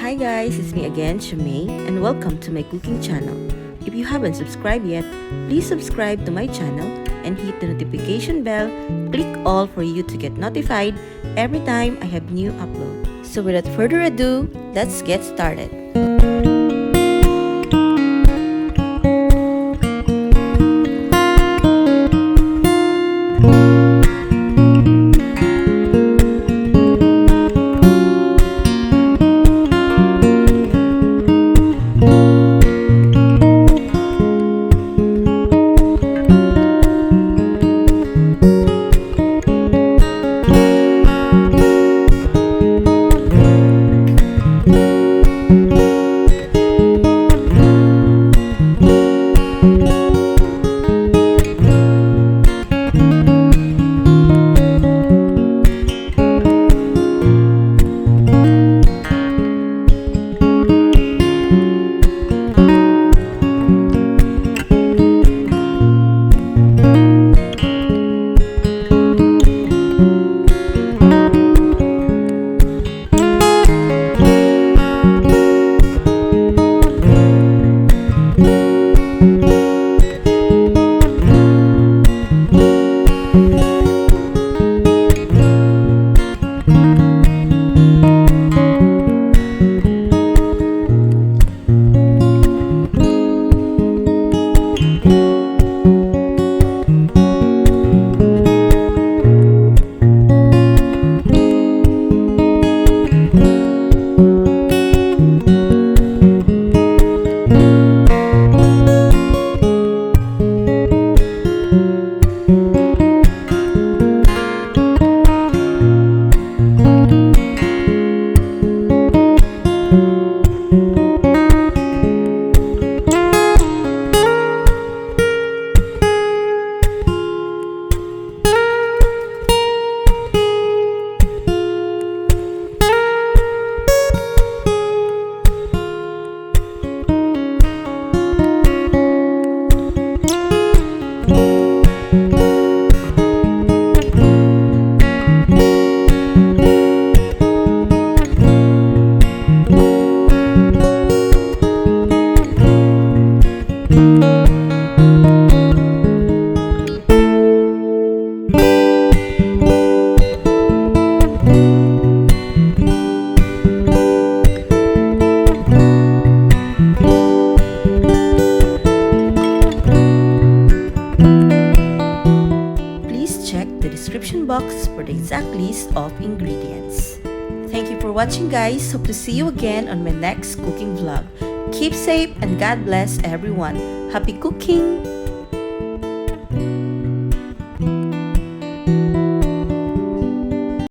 Hi guys, it's me again, Shamay, and welcome to my cooking channel. If you haven't subscribed yet, please subscribe to my channel and hit the notification bell. Click all for you to get notified every time I have new upload. So without further ado, let's get started. Check the description box for the exact list of ingredients. Thank you for watching guys. Hope to see you again on my next cooking vlog. Keep safe and God bless everyone. Happy cooking!